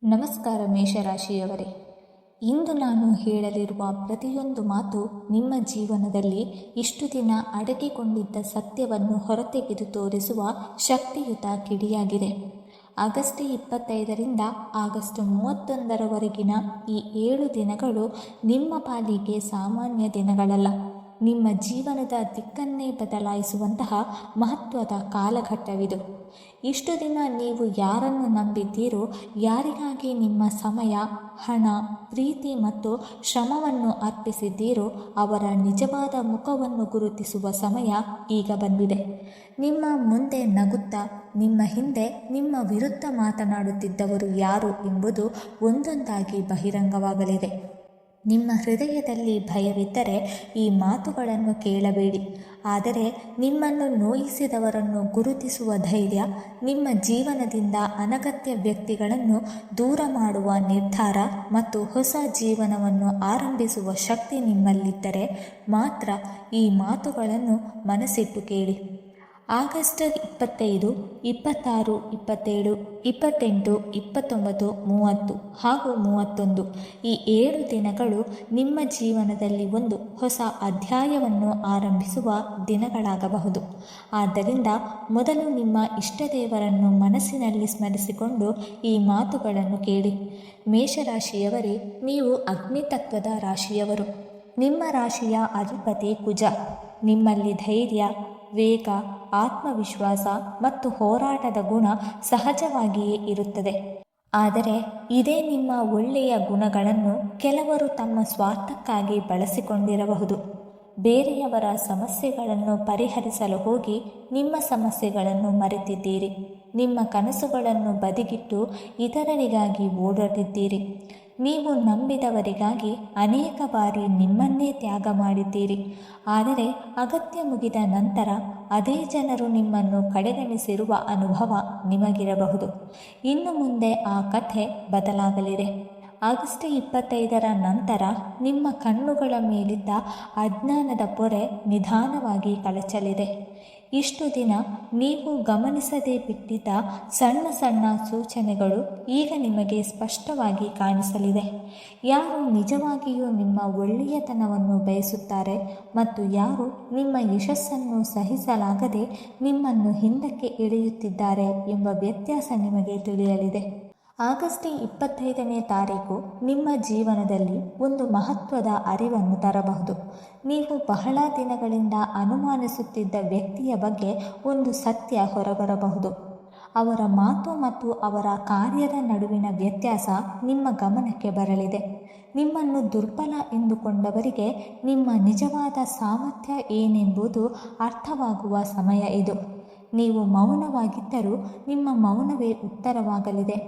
ನಮಸ್ಕಾರ ಮೇಷರಾಶಿಯವರೇ, ಇಂದು ನಾನು ಹೇಳಲಿರುವ ಪ್ರತಿಯೊಂದು ಮಾತು ನಿಮ್ಮ ಜೀವನದಲ್ಲಿ ಇಷ್ಟು ದಿನ ಅಡಗಿಕೊಂಡಿದ್ದ ಸತ್ಯವನ್ನು ಹೊರತೆಗೆದು ತೋರಿಸುವ ಶಕ್ತಿಯುತ ಕಿಡಿಯಾಗಿದೆ. ಆಗಸ್ಟ್ 25ರಿಂದ ಆಗಸ್ಟ್ 31ರವರೆಗಿನ ಈ 7 ದಿನಗಳು ನಿಮ್ಮ ಪಾಲಿಗೆ ಸಾಮಾನ್ಯ ದಿನಗಳಲ್ಲ. ನಿಮ್ಮ ಜೀವನದ ದಿಕ್ಕನ್ನೇ ಬದಲಾಯಿಸುವಂತಹ ಮಹತ್ವದ ಕಾಲಘಟ್ಟವಿದು. ಇಷ್ಟು ದಿನ ನೀವು ಯಾರನ್ನು ನಂಬಿದ್ದೀರೋ, ಯಾರಿಗಾಗಿ ನಿಮ್ಮ ಸಮಯ, ಹಣ, ಪ್ರೀತಿ ಮತ್ತು ಶ್ರಮವನ್ನು ಅರ್ಪಿಸಿದ್ದೀರೋ ಅವರ ನಿಜವಾದ ಮುಖವನ್ನು ಗುರುತಿಸುವ ಸಮಯ ಈಗ ಬಂದಿದೆ. ನಿಮ್ಮ ಮುಂದೆ ನಗುತ್ತಾ, ನಿಮ್ಮ ಹಿಂದೆ ನಿಮ್ಮ ವಿರುದ್ಧ ಮಾತನಾಡುತ್ತಿದ್ದವರು ಯಾರು ಎಂಬುದು ಒಂದೊಂದಾಗಿ ಬಹಿರಂಗವಾಗಲಿದೆ. ನಿಮ್ಮ ಹೃದಯದಲ್ಲಿ ಭಯವಿದ್ದರೆ ಈ ಮಾತುಗಳನ್ನು ಕೇಳಬೇಡಿ. ಆದರೆ ನಿಮ್ಮನ್ನು ನೋಯಿಸಿದವರನ್ನು ಗುರುತಿಸುವ ಧೈರ್ಯ, ನಿಮ್ಮ ಜೀವನದಿಂದ ಅನಗತ್ಯ ವ್ಯಕ್ತಿಗಳನ್ನು ದೂರ ಮಾಡುವ ನಿರ್ಧಾರ ಮತ್ತು ಹೊಸ ಜೀವನವನ್ನು ಆರಂಭಿಸುವ ಶಕ್ತಿ ನಿಮ್ಮಲ್ಲಿದ್ದರೆ ಮಾತ್ರ ಈ ಮಾತುಗಳನ್ನು ಮನಸ್ಸಿಟ್ಟು ಕೇಳಿ. ಆಗಸ್ಟ್ 25, 26, 27, 28, 29, 30 ಹಾಗೂ 31 ಈ 7 ದಿನಗಳು ನಿಮ್ಮ ಜೀವನದಲ್ಲಿ ಒಂದು ಹೊಸ ಅಧ್ಯಾಯವನ್ನು ಆರಂಭಿಸುವ ದಿನಗಳಾಗಬಹುದು. ಆದ್ದರಿಂದ ಮೊದಲು ನಿಮ್ಮ ಇಷ್ಟದೇವರನ್ನು ಮನಸ್ಸಿನಲ್ಲಿ ಸ್ಮರಿಸಿಕೊಂಡು ಈ ಮಾತುಗಳನ್ನು ಕೇಳಿ. ಮೇಷರಾಶಿಯವರೇ, ನೀವು ಅಗ್ನಿತತ್ವದ ರಾಶಿಯವರು. ನಿಮ್ಮ ರಾಶಿಯ ಅಧಿಪತಿ ಕುಜ. ನಿಮ್ಮಲ್ಲಿ ಧೈರ್ಯ, ವೇಗ, ಆತ್ಮವಿಶ್ವಾಸ ಮತ್ತು ಹೋರಾಟದ ಗುಣ ಸಹಜವಾಗಿಯೇ ಇರುತ್ತದೆ. ಆದರೆ ಇದೇ ನಿಮ್ಮ ಒಳ್ಳೆಯ ಗುಣಗಳನ್ನು ಕೆಲವರು ತಮ್ಮ ಸ್ವಾರ್ಥಕ್ಕಾಗಿ ಬಳಸಿಕೊಂಡಿರಬಹುದು. ಬೇರೆಯವರ ಸಮಸ್ಯೆಗಳನ್ನು ಪರಿಹರಿಸಲು ಹೋಗಿ ನಿಮ್ಮ ಸಮಸ್ಯೆಗಳನ್ನು ಮರೆತಿದ್ದೀರಿ. ನಿಮ್ಮ ಕನಸುಗಳನ್ನು ಬದಿಗಿಟ್ಟು ಇತರರಿಗಾಗಿ ಓಡಾಡಿದ್ದೀರಿ. ನೀವು ನಂಬಿದವರಿಗಾಗಿ ಅನೇಕ ಬಾರಿ ನಿಮ್ಮನ್ನೇ ತ್ಯಾಗ ಮಾಡಿದ್ದೀರಿ. ಆದರೆ ಅಗತ್ಯ ಮುಗಿದ ನಂತರ ಅದೇ ಜನರು ನಿಮ್ಮನ್ನು ಕಡೆಗಣಿಸಿರುವ ಅನುಭವ ನಿಮಗಿರಬಹುದು. ಇನ್ನು ಮುಂದೆ ಆ ಕಥೆ ಬದಲಾಗಲಿದೆ. ಆಗಸ್ಟ್ 25ರ ನಂತರ ನಿಮ್ಮ ಕಣ್ಣುಗಳ ಮೇಲಿದ್ದ ಅಜ್ಞಾನದ ಪೊರೆ ನಿಧಾನವಾಗಿ ಕಳಚಲಿದೆ. ಇಷ್ಟು ದಿನ ನೀವು ಗಮನಿಸದೇ ಬಿಟ್ಟಿದ್ದ ಸಣ್ಣ ಸಣ್ಣ ಸೂಚನೆಗಳು ಈಗ ನಿಮಗೆ ಸ್ಪಷ್ಟವಾಗಿ ಕಾಣಿಸಲಿದೆ. ಯಾರು ನಿಜವಾಗಿಯೂ ನಿಮ್ಮ ಒಳ್ಳೆಯತನವನ್ನು ಬಯಸುತ್ತಾರೆ ಮತ್ತು ಯಾರು ನಿಮ್ಮ ಯಶಸ್ಸನ್ನು ಸಹಿಸಲಾಗದೆ ನಿಮ್ಮನ್ನು ಹಿಂದಕ್ಕೆ ಎಳೆಯುತ್ತಿದ್ದಾರೆ ಎಂಬ ವ್ಯತ್ಯಾಸ ನಿಮಗೆ ತಿಳಿಯಲಿದೆ. ಆಗಸ್ಟ್ 25ನೇ ತಾರೀಕು ನಿಮ್ಮ ಜೀವನದಲ್ಲಿ ಒಂದು ಮಹತ್ವದ ಅರಿವನ್ನು ತರಬಹುದು. ನೀವು ಬಹಳ ದಿನಗಳಿಂದ ಅನುಮಾನಿಸುತ್ತಿದ್ದ ವ್ಯಕ್ತಿಯ ಬಗ್ಗೆ ಒಂದು ಸತ್ಯ ಹೊರಬರಬಹುದು. ಅವರ ಮಾತು ಮತ್ತು ಅವರ ಕಾರ್ಯದ ನಡುವಿನ ವ್ಯತ್ಯಾಸ ನಿಮ್ಮ ಗಮನಕ್ಕೆ ಬರಲಿದೆ. ನಿಮ್ಮನ್ನು ದುರ್ಬಲ ಎಂದುಕೊಂಡವರಿಗೆ ನಿಮ್ಮ ನಿಜವಾದ ಸಾಮರ್ಥ್ಯ ಏನೆಂಬುದು ಅರ್ಥವಾಗುವ ಸಮಯ ಇದು. ನೀವು ಮೌನವಾಗಿದ್ದರೂ ನಿಮ್ಮ ಮೌನವೇ ಉತ್ತರವಾಗಲಿದೆ.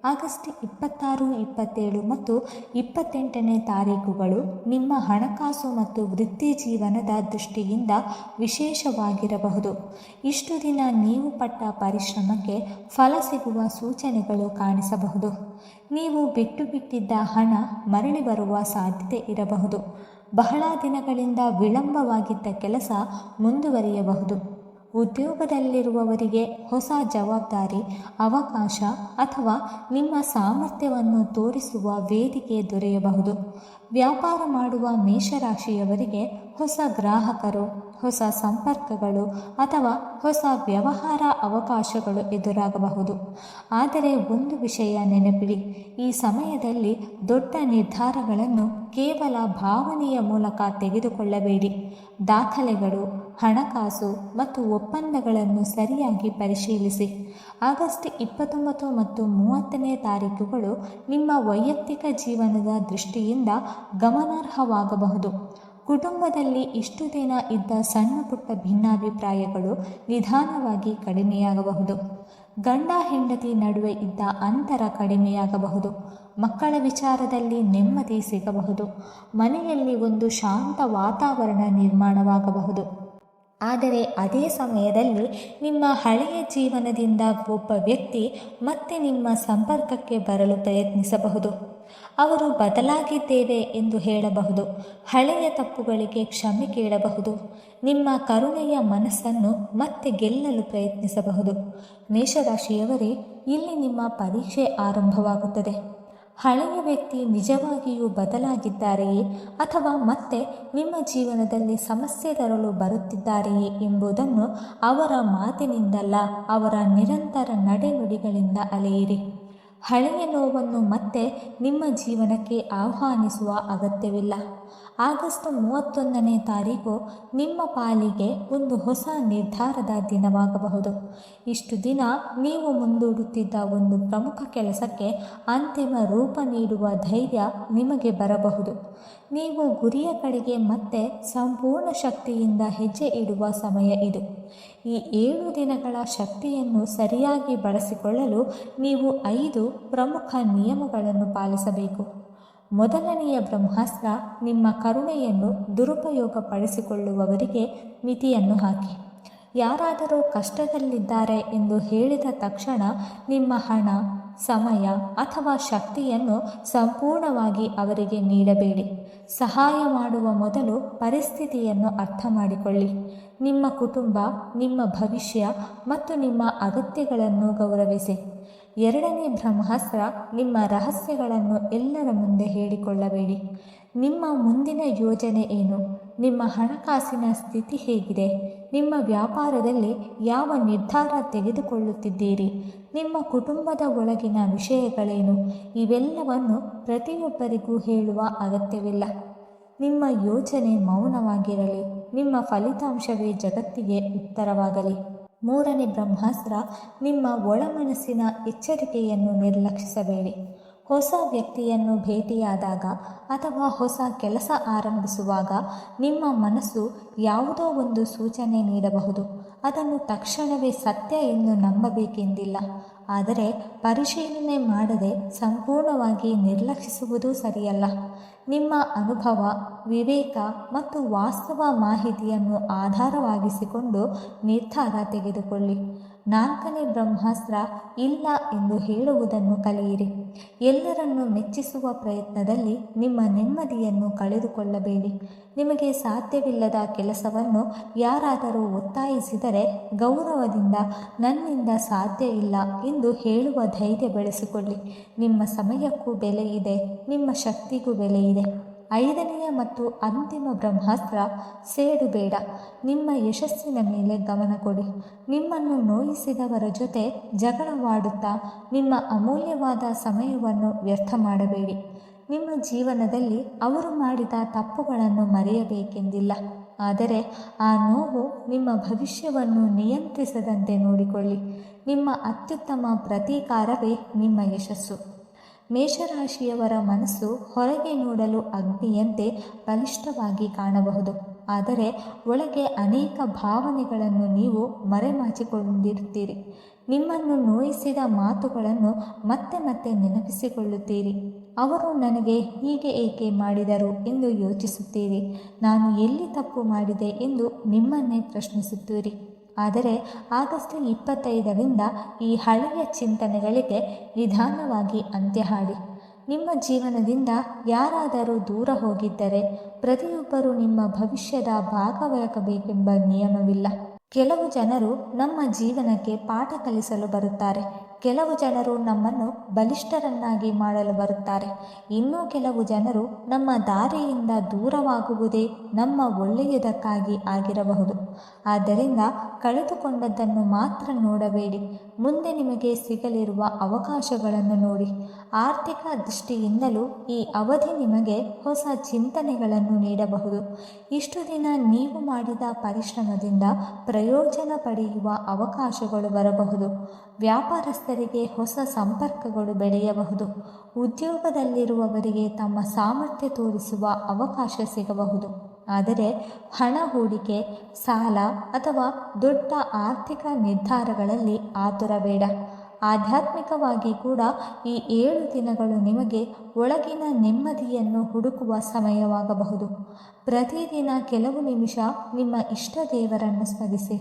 ಆಗಸ್ಟ್ 26, 27 ಮತ್ತು 28ನೇ ತಾರೀಕುಗಳು ನಿಮ್ಮ ಹಣಕಾಸು ಮತ್ತು ವೃತ್ತಿ ಜೀವನದ ದೃಷ್ಟಿಯಿಂದ ವಿಶೇಷವಾಗಿರಬಹುದು. ಇಷ್ಟು ದಿನ ನೀವು ಪಟ್ಟ ಪರಿಶ್ರಮಕ್ಕೆ ಫಲ ಸಿಗುವ ಸೂಚನೆಗಳು ಕಾಣಿಸಬಹುದು. ನೀವು ಬಿಟ್ಟಿದ್ದ ಹಣ ಮರಳಿ ಬರುವ ಸಾಧ್ಯತೆ ಇರಬಹುದು. ಬಹಳ ದಿನಗಳಿಂದ ವಿಳಂಬವಾಗಿದ್ದ ಕೆಲಸ ಮುಂದುವರಿಯಬಹುದು. ಉದ್ಯೋಗದಲ್ಲಿರುವವರಿಗೆ ಹೊಸ ಜವಾಬ್ದಾರಿ, ಅವಕಾಶ ಅಥವಾ ನಿಮ್ಮ ಸಾಮರ್ಥ್ಯವನ್ನು ತೋರಿಸುವ ವೇದಿಕೆ ದೊರೆಯಬಹುದು. ವ್ಯಾಪಾರ ಮಾಡುವ ಮೇಷರಾಶಿಯವರಿಗೆ ಹೊಸ ಗ್ರಾಹಕರು, ಹೊಸ ಸಂಪರ್ಕಗಳು ಅಥವಾ ಹೊಸ ವ್ಯವಹಾರ ಅವಕಾಶಗಳು ಎದುರಾಗಬಹುದು. ಆದರೆ ಒಂದು ವಿಷಯ ನೆನಪಿಡಿ, ಈ ಸಮಯದಲ್ಲಿ ದೊಡ್ಡ ನಿರ್ಧಾರಗಳನ್ನು ಕೇವಲ ಭಾವನೆಯ ಮೂಲಕ ತೆಗೆದುಕೊಳ್ಳಬೇಡಿ. ದಾಖಲೆಗಳು, ಹಣಕಾಸು ಮತ್ತು ಒಪ್ಪಂದಗಳನ್ನು ಸರಿಯಾಗಿ ಪರಿಶೀಲಿಸಿ. ಆಗಸ್ಟ್ 29 ಮತ್ತು 30ನೇ ತಾರೀಕುಗಳು ನಿಮ್ಮ ವೈಯಕ್ತಿಕ ಜೀವನದ ದೃಷ್ಟಿಯಿಂದ ಗಮನಾರ್ಹವಾಗಬಹುದು. ಕುಟುಂಬದಲ್ಲಿ ಇಷ್ಟು ದಿನ ಇದ್ದ ಸಣ್ಣ ಪುಟ್ಟ ಭಿನ್ನಾಭಿಪ್ರಾಯಗಳು ನಿಧಾನವಾಗಿ ಕಡಿಮೆಯಾಗಬಹುದು. ಗಂಡ ಹೆಂಡತಿ ನಡುವೆ ಇದ್ದ ಅಂತರ ಕಡಿಮೆಯಾಗಬಹುದು. ಮಕ್ಕಳ ವಿಚಾರದಲ್ಲಿ ನೆಮ್ಮದಿ ಸಿಗಬಹುದು. ಮನೆಯಲ್ಲಿ ಒಂದು ಶಾಂತ ವಾತಾವರಣ ನಿರ್ಮಾಣವಾಗಬಹುದು. ಆದರೆ ಅದೇ ಸಮಯದಲ್ಲಿ ನಿಮ್ಮ ಹಳೆಯ ಜೀವನದಿಂದ ಒಬ್ಬ ವ್ಯಕ್ತಿ ಮತ್ತೆ ನಿಮ್ಮ ಸಂಪರ್ಕಕ್ಕೆ ಬರಲು ಪ್ರಯತ್ನಿಸಬಹುದು. ಅವರು ಬದಲಾಗಿದ್ದೇವೆ ಎಂದು ಹೇಳಬಹುದು. ಹಳೆಯ ತಪ್ಪುಗಳಿಗೆ ಕ್ಷಮೆ ಕೇಳಬಹುದು. ನಿಮ್ಮ ಕರುಣೆಯ ಮನಸ್ಸನ್ನು ಮತ್ತೆ ಗೆಲ್ಲಲು ಪ್ರಯತ್ನಿಸಬಹುದು. ಮೇಷರಾಶಿಯವರೇ, ಇಲ್ಲಿ ನಿಮ್ಮ ಪರೀಕ್ಷೆ ಆರಂಭವಾಗುತ್ತದೆ. ಹಳೆಯ ವ್ಯಕ್ತಿ ನಿಜವಾಗಿಯೂ ಬದಲಾಗಿದ್ದಾರೆಯೇ ಅಥವಾ ಮತ್ತೆ ನಿಮ್ಮ ಜೀವನದಲ್ಲಿ ಸಮಸ್ಯೆ ತರಲು ಬರುತ್ತಿದ್ದಾರೆಯೇ ಎಂಬುದನ್ನು ಅವರ ಮಾತಿನಿಂದಲ್ಲ, ಅವರ ನಿರಂತರ ನಡೆನುಡಿಗಳಿಂದ ಅಳೆಯಿರಿ. ಹಳೆಯ ನೋವನ್ನು ಮತ್ತೆ ನಿಮ್ಮ ಜೀವನಕ್ಕೆ ಆಹ್ವಾನಿಸುವ ಅಗತ್ಯವಿಲ್ಲ. ಆಗಸ್ಟ್ 31ನೇ ತಾರೀಕು ನಿಮ್ಮ ಪಾಲಿಗೆ ಒಂದು ಹೊಸ ನಿರ್ಧಾರದ ದಿನವಾಗಬಹುದು. ಇಷ್ಟು ದಿನ ನೀವು ಮುಂದೂಡುತ್ತಿದ್ದ ಒಂದು ಪ್ರಮುಖ ಕೆಲಸಕ್ಕೆ ಅಂತಿಮ ರೂಪ ನೀಡುವ ಧೈರ್ಯ ನಿಮಗೆ ಬರಬಹುದು. ನೀವು ಗುರಿಯ ಕಡೆಗೆ ಮತ್ತೆ ಸಂಪೂರ್ಣ ಶಕ್ತಿಯಿಂದ ಹೆಜ್ಜೆ ಇಡುವ ಸಮಯ ಇದು. ಈ 7 ದಿನಗಳ ಶಕ್ತಿಯನ್ನು ಸರಿಯಾಗಿ ಬಳಸಿಕೊಳ್ಳಲು ನೀವು 5 ಪ್ರಮುಖ ನಿಯಮಗಳನ್ನು ಪಾಲಿಸಬೇಕು. ಮೊದಲನೆಯ ಬ್ರಹ್ಮಾಸ್ತ್ರ, ನಿಮ್ಮ ಕರುಣೆಯನ್ನು ದುರುಪಯೋಗಪಡಿಸಿಕೊಳ್ಳುವವರಿಗೆ ಮಿತಿಯನ್ನು ಹಾಕಿ. ಯಾರಾದರೂ ಕಷ್ಟದಲ್ಲಿದ್ದಾರೆ ಎಂದು ಹೇಳಿದ ತಕ್ಷಣ ನಿಮ್ಮ ಹಣ, ಸಮಯ ಅಥವಾ ಶಕ್ತಿಯನ್ನು ಸಂಪೂರ್ಣವಾಗಿ ಅವರಿಗೆ ನೀಡಬೇಡಿ. ಸಹಾಯ ಮಾಡುವ ಮೊದಲು ಪರಿಸ್ಥಿತಿಯನ್ನು ಅರ್ಥ ಮಾಡಿಕೊಳ್ಳಿ. ನಿಮ್ಮ ಕುಟುಂಬ, ನಿಮ್ಮ ಭವಿಷ್ಯ ಮತ್ತು ನಿಮ್ಮ ಅಗತ್ಯಗಳನ್ನು ಗೌರವಿಸಿ. ಎರಡನೇ ಬ್ರಹ್ಮಾಸ್ತ್ರ, ನಿಮ್ಮ ರಹಸ್ಯಗಳನ್ನು ಎಲ್ಲರ ಮುಂದೆ ಹೇಳಿಕೊಳ್ಳಬೇಡಿ. ನಿಮ್ಮ ಮುಂದಿನ ಯೋಜನೆ ಏನು? ನಿಮ್ಮ ಹಣಕಾಸಿನ ಸ್ಥಿತಿ ಹೇಗಿದೆ? ನಿಮ್ಮ ವ್ಯಾಪಾರದಲ್ಲಿ ಯಾವ ನಿರ್ಧಾರ ತೆಗೆದುಕೊಳ್ಳುತ್ತಿದ್ದೀರಿ? ನಿಮ್ಮ ಕುಟುಂಬದ ಒಳಗಿನ ವಿಷಯಗಳೇನು? ಇವೆಲ್ಲವನ್ನು ಪ್ರತಿಯೊಬ್ಬರಿಗೂ ಹೇಳುವ ಅಗತ್ಯವಿಲ್ಲ. ನಿಮ್ಮ ಯೋಚನೆ ಮೌನವಾಗಿರಲಿ. ನಿಮ್ಮ ಫಲಿತಾಂಶವೇ ಜಗತ್ತಿಗೆ ಉತ್ತರವಾಗಲಿ. ಮೂರನೇ ಬ್ರಹ್ಮಾಸ್ತ್ರ, ನಿಮ್ಮ ಒಳಮನಸ್ಸಿನ ಎಚ್ಚರಿಕೆಯನ್ನು ನಿರ್ಲಕ್ಷಿಸಬೇಡಿ. ಹೊಸ ವ್ಯಕ್ತಿಯನ್ನು ಭೇಟಿಯಾದಾಗ ಅಥವಾ ಹೊಸ ಕೆಲಸ ಆರಂಭಿಸುವಾಗ ನಿಮ್ಮ ಮನಸ್ಸು ಯಾವುದೋ ಒಂದು ಸೂಚನೆ ನೀಡಬಹುದು. ಅದನ್ನು ತಕ್ಷಣವೇ ಸತ್ಯ ಎಂದು ನಂಬಬೇಕೆಂದಿಲ್ಲ. ಆದರೆ ಪರಿಶೀಲನೆ ಮಾಡದೆ ಸಂಪೂರ್ಣವಾಗಿ ನಿರ್ಲಕ್ಷಿಸುವುದು ಸರಿಯಲ್ಲ. ನಿಮ್ಮ ಅನುಭವ, ವಿವೇಕ ಮತ್ತು ವಾಸ್ತವ ಮಾಹಿತಿಯನ್ನು ಆಧಾರವಾಗಿಸಿಕೊಂಡು ನಿರ್ಧಾರ ತೆಗೆದುಕೊಳ್ಳಿ. ನಾಲ್ಕನೇ ಬ್ರಹ್ಮಾಸ್ತ್ರ, ಇಲ್ಲ ಎಂದು ಹೇಳುವುದನ್ನು ಕಲಿಯಿರಿ. ಎಲ್ಲರನ್ನು ಮೆಚ್ಚಿಸುವ ಪ್ರಯತ್ನದಲ್ಲಿ ನಿಮ್ಮ ನೆಮ್ಮದಿಯನ್ನು ಕಳೆದುಕೊಳ್ಳಬೇಡಿ. ನಿಮಗೆ ಸಾಧ್ಯವಿಲ್ಲದ ಕೆಲಸವನ್ನು ಯಾರಾದರೂ ಒತ್ತಾಯಿಸಿದರೆ ಗೌರವದಿಂದ ನನ್ನಿಂದ ಸಾಧ್ಯ ಇಲ್ಲ ಎಂದು ಹೇಳುವ ಧೈರ್ಯ ಬೆಳೆಸಿಕೊಳ್ಳಿ. ನಿಮ್ಮ ಸಮಯಕ್ಕೂ ಬೆಲೆ ಇದೆ, ನಿಮ್ಮ ಶಕ್ತಿಗೂ ಬೆಲೆ ಇದೆ. ಐದನೆಯ ಮತ್ತು ಅಂತಿಮ ಬ್ರಹ್ಮಾಸ್ತ್ರ, ಸೇಡು ಬೇಡ. ನಿಮ್ಮ ಯಶಸ್ಸಿನ ಮೇಲೆ ಗಮನ ಕೊಡಿ. ನಿಮ್ಮನ್ನು ನೋಯಿಸಿದವರ ಜೊತೆ ಜಗಳವಾಡುತ್ತಾ ನಿಮ್ಮ ಅಮೂಲ್ಯವಾದ ಸಮಯವನ್ನು ವ್ಯರ್ಥ ಮಾಡಬೇಡಿ. ನಿಮ್ಮ ಜೀವನದಲ್ಲಿ ಅವರು ಮಾಡಿದ ತಪ್ಪುಗಳನ್ನು ಮರೆಯಬೇಕೆಂದಿಲ್ಲ. ಆದರೆ ಆ ನೋವು ನಿಮ್ಮ ಭವಿಷ್ಯವನ್ನು ನಿಯಂತ್ರಿಸದಂತೆ ನೋಡಿಕೊಳ್ಳಿ. ನಿಮ್ಮ ಅತ್ಯುತ್ತಮ ಪ್ರತೀಕಾರವೇ ನಿಮ್ಮ ಯಶಸ್ಸು. ಮೇಷರಾಶಿಯವರ ಮನಸ್ಸು ಹೊರಗೆ ನೋಡಲು ಅಗ್ನಿಯಂತೆ ಬಲಿಷ್ಠವಾಗಿ ಕಾಣಬಹುದು. ಆದರೆ ಒಳಗೆ ಅನೇಕ ಭಾವನೆಗಳನ್ನು ನೀವು ಮರೆಮಾಚಿಕೊಂಡಿರುತ್ತೀರಿ. ನಿಮ್ಮನ್ನು ನೋಯಿಸಿದ ಮಾತುಗಳನ್ನು ಮತ್ತೆ ಮತ್ತೆ ನೆನಪಿಸಿಕೊಳ್ಳುತ್ತೀರಿ. ಅವರು ನನಗೆ ಹೀಗೆ ಏಕೆ ಮಾಡಿದರು ಎಂದು ಯೋಚಿಸುತ್ತೀರಿ. ನಾನು ಎಲ್ಲಿ ತಪ್ಪು ಮಾಡಿದೆ ಎಂದು ನಿಮ್ಮನ್ನೇ ಪ್ರಶ್ನಿಸುತ್ತೀರಿ. ಆದರೆ ಆಗಸ್ಟ್ 25ರಿಂದ ಈ ಹಳೆಯ ಚಿಂತನೆಗಳಿಗೆ ನಿಧಾನವಾಗಿ ಅಂತ್ಯ ಹಾಡಿ. ನಿಮ್ಮ ಜೀವನದಿಂದ ಯಾರಾದರೂ ದೂರ ಹೋಗಿದ್ದರೆ ಪ್ರತಿಯೊಬ್ಬರೂ ನಿಮ್ಮ ಭವಿಷ್ಯದ ಭಾಗವಾಗಬೇಕೆಂಬ ನಿಯಮವಿಲ್ಲ. ಕೆಲವು ಜನರು ನಮ್ಮ ಜೀವನಕ್ಕೆ ಪಾಠ ಕಲಿಸಲು ಬರುತ್ತಾರೆ. ಕೆಲವು ಜನರು ನಮ್ಮನ್ನು ಬಲಿಷ್ಠರನ್ನಾಗಿ ಮಾಡಲು ಬರುತ್ತಾರೆ. ಇನ್ನೂ ಕೆಲವು ಜನರು ನಮ್ಮ ದಾರಿಯಿಂದ ದೂರವಾಗುವುದೇ ನಮ್ಮ ಒಳ್ಳೆಯದಕ್ಕಾಗಿ ಆಗಿರಬಹುದು. ಆದ್ದರಿಂದ ಕಳೆದುಕೊಂಡದ್ದನ್ನು ಮಾತ್ರ ನೋಡಬೇಡಿ. ಮುಂದೆ ನಿಮಗೆ ಸಿಗಲಿರುವ ಅವಕಾಶಗಳನ್ನು ನೋಡಿ. ಆರ್ಥಿಕ ದೃಷ್ಟಿಯಿಂದಲೂ ಈ ಅವಧಿ ನಿಮಗೆ ಹೊಸ ಚಿಂತನೆಗಳನ್ನು ನೀಡಬಹುದು. ಇಷ್ಟು ದಿನ ನೀವು ಮಾಡಿದ ಪರಿಶ್ರಮದಿಂದ ಪ್ರಯೋಜನ ಪಡೆಯುವ ಅವಕಾಶಗಳು ಬರಬಹುದು. ವ್ಯಾಪಾರಸ್ಥರಿಗೆ ಹೊಸ ಸಂಪರ್ಕಗಳು ಬೆಳೆಯಬಹುದು. ಉದ್ಯೋಗದಲ್ಲಿರುವವರಿಗೆ ತಮ್ಮ ಸಾಮರ್ಥ್ಯ ತೋರಿಸುವ ಅವಕಾಶ ಸಿಗಬಹುದು. ಆದರೆ ಹಣ ಹೂಡಿಕೆ, ಸಾಲ ಅಥವಾ ದೊಡ್ಡ ಆರ್ಥಿಕ ನಿರ್ಧಾರಗಳಲ್ಲಿ ಆತುರ ಬೇಡ. ಆಧ್ಯಾತ್ಮಿಕವಾಗಿ ಕೂಡ ಈ 7 ದಿನಗಳು ನಿಮಗೆ ಒಳಗಿನ ನೆಮ್ಮದಿಯನ್ನು ಹುಡುಕುವ ಸಮಯವಾಗಬಹುದು. ಪ್ರತಿದಿನ ಕೆಲವು ನಿಮಿಷ ನಿಮ್ಮ ಇಷ್ಟ ದೇವರನ್ನು ಸ್ಮರಿಸಿ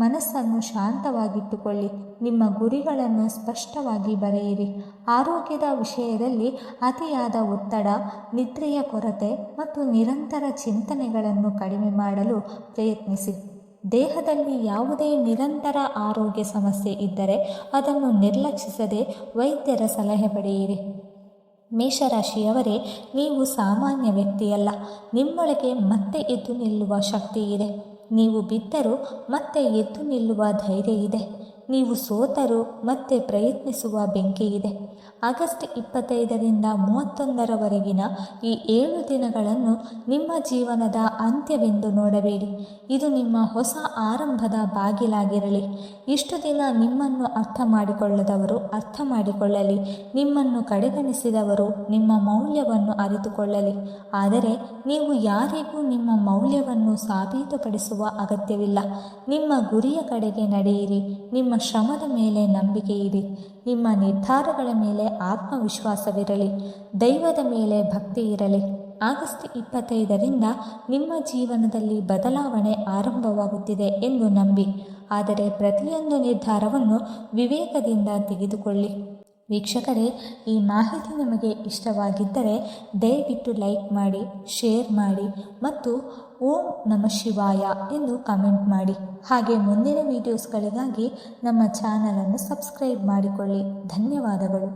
ಮನಸ್ಸನ್ನು ಶಾಂತವಾಗಿಟ್ಟುಕೊಳ್ಳಿ. ನಿಮ್ಮ ಗುರಿಗಳನ್ನು ಸ್ಪಷ್ಟವಾಗಿ ಬರೆಯಿರಿ. ಆರೋಗ್ಯದ ವಿಷಯದಲ್ಲಿ ಅತಿಯಾದ ಒತ್ತಡ, ನಿದ್ರೆಯ ಕೊರತೆ ಮತ್ತು ನಿರಂತರ ಚಿಂತನೆಗಳನ್ನು ಕಡಿಮೆ ಮಾಡಲು ಪ್ರಯತ್ನಿಸಿ. ದೇಹದಲ್ಲಿ ಯಾವುದೇ ನಿರಂತರ ಆರೋಗ್ಯ ಸಮಸ್ಯೆ ಇದ್ದರೆ ಅದನ್ನು ನಿರ್ಲಕ್ಷಿಸದೆ ವೈದ್ಯರ ಸಲಹೆ ಪಡೆಯಿರಿ. ಮೇಷರಾಶಿಯವರೇ, ನೀವು ಸಾಮಾನ್ಯ ವ್ಯಕ್ತಿಯಲ್ಲ. ನಿಮ್ಮೊಳಗೆ ಮತ್ತೆ ಎದ್ದು ನಿಲ್ಲುವ ಶಕ್ತಿ ಇದೆ. ನೀವು ಬಿದ್ದರೂ ಮತ್ತೆ ಎದ್ದು ನಿಲ್ಲುವ ಧೈರ್ಯ ಇದೆ. ನೀವು ಸೋತರೂ ಮತ್ತೆ ಪ್ರಯತ್ನಿಸುವ ಬೆಂಕಿ ಇದೆ. ಆಗಸ್ಟ್ 25ರಿಂದ 31ರವರೆಗಿನ ಈ 7 ದಿನಗಳನ್ನು ನಿಮ್ಮ ಜೀವನದ ಅಂತ್ಯವೆಂದು ನೋಡಬೇಡಿ. ಇದು ನಿಮ್ಮ ಹೊಸ ಆರಂಭದ ಬಾಗಿಲಾಗಿರಲಿ. ಇಷ್ಟು ದಿನ ನಿಮ್ಮನ್ನು ಅರ್ಥ ಮಾಡಿಕೊಳ್ಳದವರು ಅರ್ಥ ಮಾಡಿಕೊಳ್ಳಲಿ. ನಿಮ್ಮನ್ನು ಕಡೆಗಣಿಸಿದವರು ನಿಮ್ಮ ಮೌಲ್ಯವನ್ನು ಅರಿತುಕೊಳ್ಳಲಿ. ಆದರೆ ನೀವು ಯಾರಿಗೂ ನಿಮ್ಮ ಮೌಲ್ಯವನ್ನು ಸಾಬೀತುಪಡಿಸುವ ಅಗತ್ಯವಿಲ್ಲ. ನಿಮ್ಮ ಗುರಿಯ ಕಡೆಗೆ ನಡೆಯಿರಿ. ನಿಮ್ಮ ಶ್ರಮದ ಮೇಲೆ ನಂಬಿಕೆ ಇಡಿ. ನಿಮ್ಮ ನಿರ್ಧಾರಗಳ ಮೇಲೆ ಆತ್ಮವಿಶ್ವಾಸವಿರಲಿ. ದೈವದ ಮೇಲೆ ಭಕ್ತಿ ಇರಲಿ. ಆಗಸ್ಟ್ 25ರಿಂದ ನಿಮ್ಮ ಜೀವನದಲ್ಲಿ ಬದಲಾವಣೆ ಆರಂಭವಾಗುತ್ತಿದೆ ಎಂದು ನಂಬಿ. ಆದರೆ ಪ್ರತಿಯೊಂದು ನಿರ್ಧಾರವನ್ನು ವಿವೇಕದಿಂದ ತೆಗೆದುಕೊಳ್ಳಿ. ವೀಕ್ಷಕರೇ, ಈ ಮಾಹಿತಿ ನಿಮಗೆ ಇಷ್ಟವಾಗಿದ್ದರೆ ದಯವಿಟ್ಟು ಲೈಕ್ ಮಾಡಿ, ಶೇರ್ ಮಾಡಿ ಮತ್ತು ಓಂ ನಮಃ ಶಿವಾಯ ಎಂದು ಕಮೆಂಟ್ ಮಾಡಿ. ಹಾಗೆ ಮುಂದಿನ ವೀಡಿಯೋಸ್ಗಳಿಗಾಗಿ ನಮ್ಮ ಚಾನಲನ್ನು ಸಬ್ಸ್ಕ್ರೈಬ್ ಮಾಡಿಕೊಳ್ಳಿ. ಧನ್ಯವಾದಗಳು.